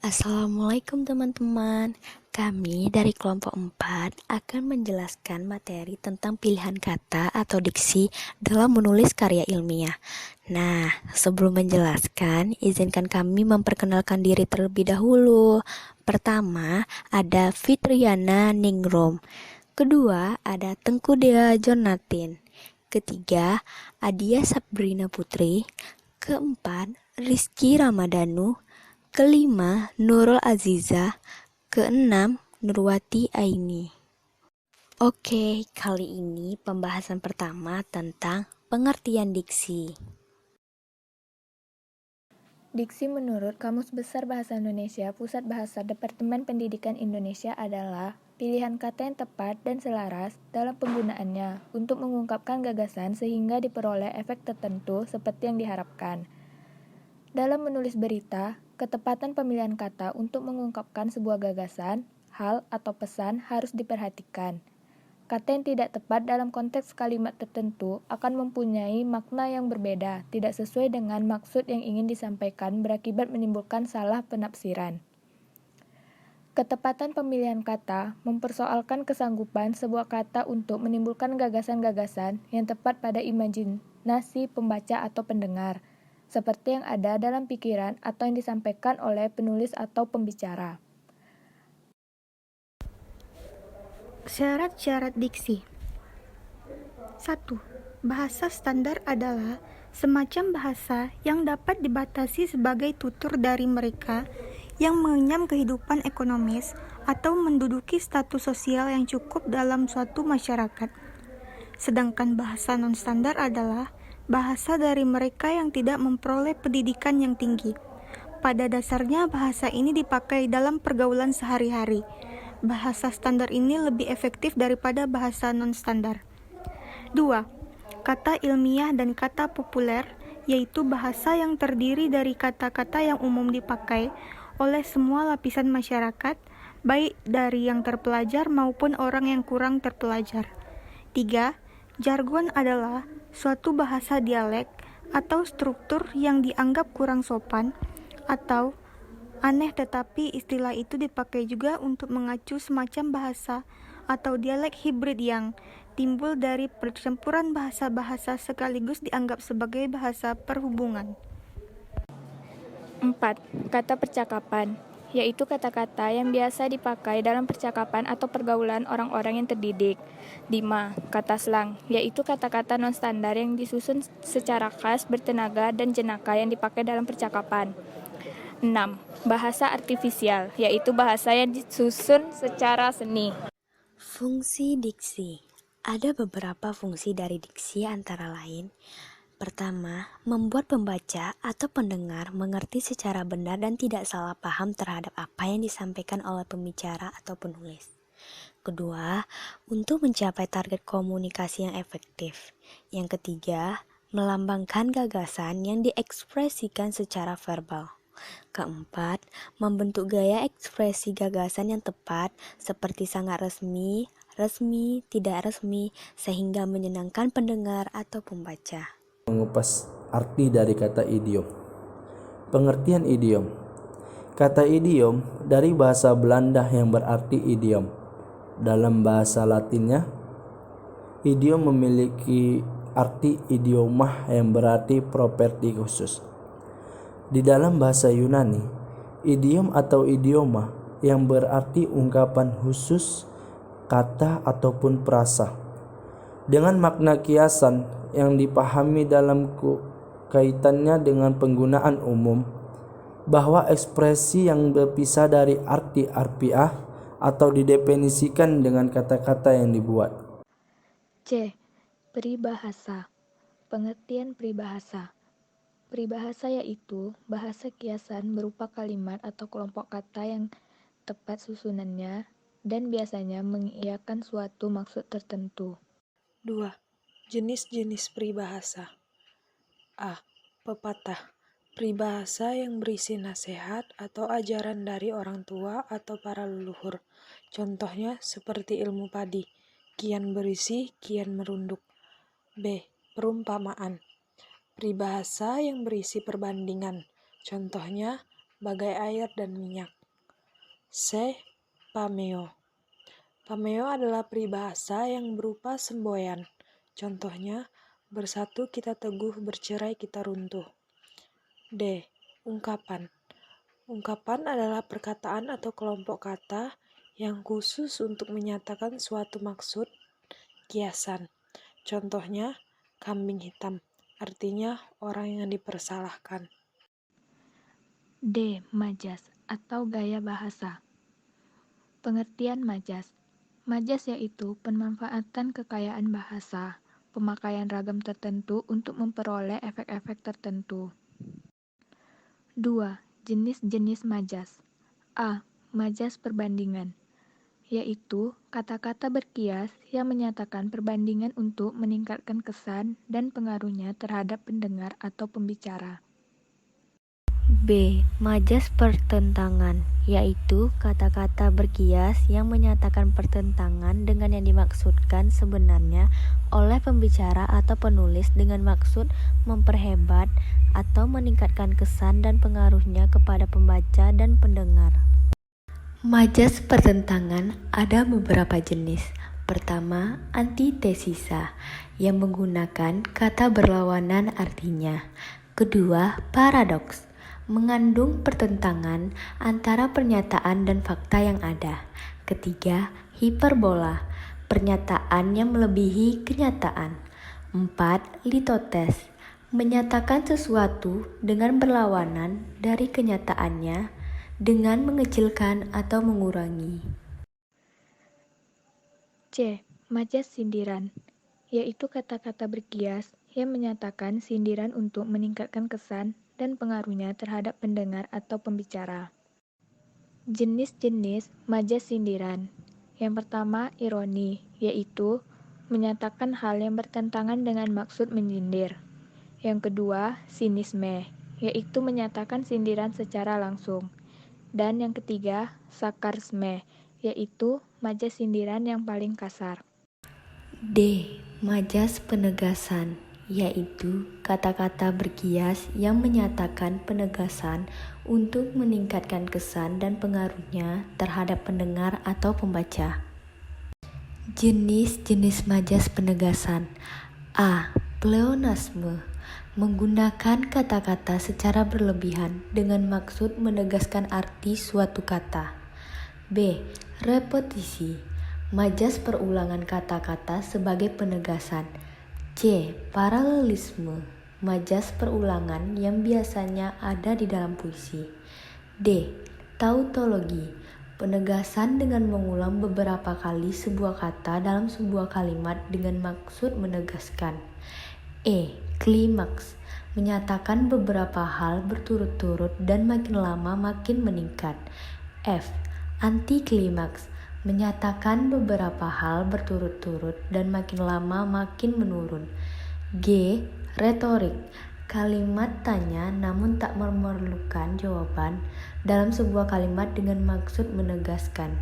Assalamualaikum teman-teman. Kami dari kelompok 4 akan menjelaskan materi tentang pilihan kata atau diksi dalam menulis karya ilmiah. Nah, sebelum menjelaskan, izinkan kami memperkenalkan diri terlebih dahulu. Pertama, ada Fitriana Ningrum. Kedua, ada Tengku Dea Jonatin. Ketiga, Adia Sabrina Putri. Keempat, Rizky Ramadanu. Kelima, Nurul Aziza. Keenam, Nurwati Aini. Oke, kali ini pembahasan pertama tentang pengertian diksi. Diksi menurut Kamus Besar Bahasa Indonesia, Pusat Bahasa Departemen Pendidikan Indonesia adalah pilihan kata yang tepat dan selaras dalam penggunaannya untuk mengungkapkan gagasan sehingga diperoleh efek tertentu seperti yang diharapkan. Dalam menulis berita, ketepatan pemilihan kata untuk mengungkapkan sebuah gagasan, hal, atau pesan harus diperhatikan. Kata yang tidak tepat dalam konteks kalimat tertentu akan mempunyai makna yang berbeda, tidak sesuai dengan maksud yang ingin disampaikan berakibat menimbulkan salah penafsiran. Ketepatan pemilihan kata mempersoalkan kesanggupan sebuah kata untuk menimbulkan gagasan-gagasan yang tepat pada imajinasi pembaca atau pendengar, seperti yang ada dalam pikiran atau yang disampaikan oleh penulis atau pembicara. Syarat-syarat diksi. 1. Bahasa standar adalah semacam bahasa yang dapat dibatasi sebagai tutur dari mereka yang mengenyam kehidupan ekonomis atau menduduki status sosial yang cukup dalam suatu masyarakat. Sedangkan bahasa non-standar adalah bahasa dari mereka yang tidak memperoleh pendidikan yang tinggi. Pada dasarnya bahasa ini dipakai dalam pergaulan sehari-hari. Bahasa standar ini lebih efektif daripada bahasa non-standar. 2. Kata ilmiah dan kata populer, yaitu bahasa yang terdiri dari kata-kata yang umum dipakai oleh semua lapisan masyarakat, baik dari yang terpelajar maupun orang yang kurang terpelajar. 3. Jargon adalah suatu bahasa dialek atau struktur yang dianggap kurang sopan atau aneh, tetapi istilah itu dipakai juga untuk mengacu semacam bahasa atau dialek hibrid yang timbul dari percampuran bahasa-bahasa sekaligus dianggap sebagai bahasa perhubungan. 4. Kata percakapan, yaitu kata-kata yang biasa dipakai dalam percakapan atau pergaulan orang-orang yang terdidik. 5. Kata slang, yaitu kata-kata non-standar yang disusun secara khas, bertenaga, dan jenaka yang dipakai dalam percakapan. 6. Bahasa artifisial, yaitu bahasa yang disusun secara seni. Fungsi diksi. Ada beberapa fungsi dari diksi antara lain: pertama, membuat pembaca atau pendengar mengerti secara benar dan tidak salah paham terhadap apa yang disampaikan oleh pembicara atau penulis. Kedua, untuk mencapai target komunikasi yang efektif. Yang ketiga, melambangkan gagasan yang diekspresikan secara verbal. Keempat, membentuk gaya ekspresi gagasan yang tepat seperti sangat resmi, resmi, tidak resmi, sehingga menyenangkan pendengar atau pembaca. Mengupas arti dari kata idiom. Pengertian idiom. Kata idiom dari bahasa Belanda yang berarti idiom. Dalam bahasa Latinnya, idiom memiliki arti idiomah yang berarti properti khusus. Di dalam bahasa Yunani, idiom atau idioma yang berarti ungkapan khusus, kata ataupun frasa dengan makna kiasan yang dipahami dalam kaitannya dengan penggunaan umum, bahwa ekspresi yang berpisah dari arti harfiah atau didefinisikan dengan kata-kata yang dibuat. C. Peribahasa. Pengertian peribahasa. Peribahasa yaitu bahasa kiasan berupa kalimat atau kelompok kata yang tepat susunannya dan biasanya mengiyakan suatu maksud tertentu. 2. Jenis-jenis peribahasa. A. Pepatah. Peribahasa yang berisi nasihat atau ajaran dari orang tua atau para leluhur. Contohnya seperti ilmu padi, kian berisi, kian merunduk. B. Perumpamaan. Peribahasa yang berisi perbandingan. Contohnya bagai air dan minyak. C. Pameo. Pameo adalah peribahasa yang berupa semboyan. Contohnya, bersatu kita teguh, bercerai kita runtuh. D. Ungkapan. Ungkapan adalah perkataan atau kelompok kata yang khusus untuk menyatakan suatu maksud, kiasan. Contohnya, kambing hitam, artinya orang yang dipersalahkan. D. Majas atau gaya bahasa. Pengertian majas. Majas yaitu pemanfaatan kekayaan bahasa, pemakaian ragam tertentu untuk memperoleh efek-efek tertentu. 2. Jenis-jenis majas. A. Majas perbandingan, yaitu kata-kata berkias yang menyatakan perbandingan untuk meningkatkan kesan dan pengaruhnya terhadap pendengar atau pembicara. B. Majas pertentangan, yaitu kata-kata berkias yang menyatakan pertentangan dengan yang dimaksudkan sebenarnya oleh pembicara atau penulis dengan maksud memperhebat atau meningkatkan kesan dan pengaruhnya kepada pembaca dan pendengar. Majas pertentangan ada beberapa jenis. Pertama, antitesisa, yang menggunakan kata berlawanan artinya. Kedua, paradoks, mengandung pertentangan antara pernyataan dan fakta yang ada. Ketiga, hiperbola, pernyataan yang melebihi kenyataan. 4. Litotes, menyatakan sesuatu dengan berlawanan dari kenyataannya dengan mengecilkan atau mengurangi. C. Majas sindiran, yaitu kata-kata berkias yang menyatakan sindiran untuk meningkatkan kesan dan pengaruhnya terhadap pendengar atau pembicara. Jenis-jenis majas sindiran. Yang pertama, ironi, yaitu menyatakan hal yang bertentangan dengan maksud menyindir. Yang kedua, sinisme, yaitu menyatakan sindiran secara langsung. Dan yang ketiga, sarkasme, yaitu majas sindiran yang paling kasar. D. Majas penegasan, yaitu kata-kata berkias yang menyatakan penegasan untuk meningkatkan kesan dan pengaruhnya terhadap pendengar atau pembaca. Jenis-jenis majas penegasan. A. Pleonasme, menggunakan kata-kata secara berlebihan dengan maksud menegaskan arti suatu kata. B. Repetisi, majas perulangan kata-kata sebagai penegasan. C. Paralelisme, majas perulangan yang biasanya ada di dalam puisi. D. Tautologi, penegasan dengan mengulang beberapa kali sebuah kata dalam sebuah kalimat dengan maksud menegaskan. E. Klimaks, menyatakan beberapa hal berturut-turut dan makin lama makin meningkat. F. Antiklimaks, menyatakan beberapa hal berturut-turut dan makin lama makin menurun. G. Retorik, kalimat tanya namun tak memerlukan jawaban dalam sebuah kalimat dengan maksud menegaskan.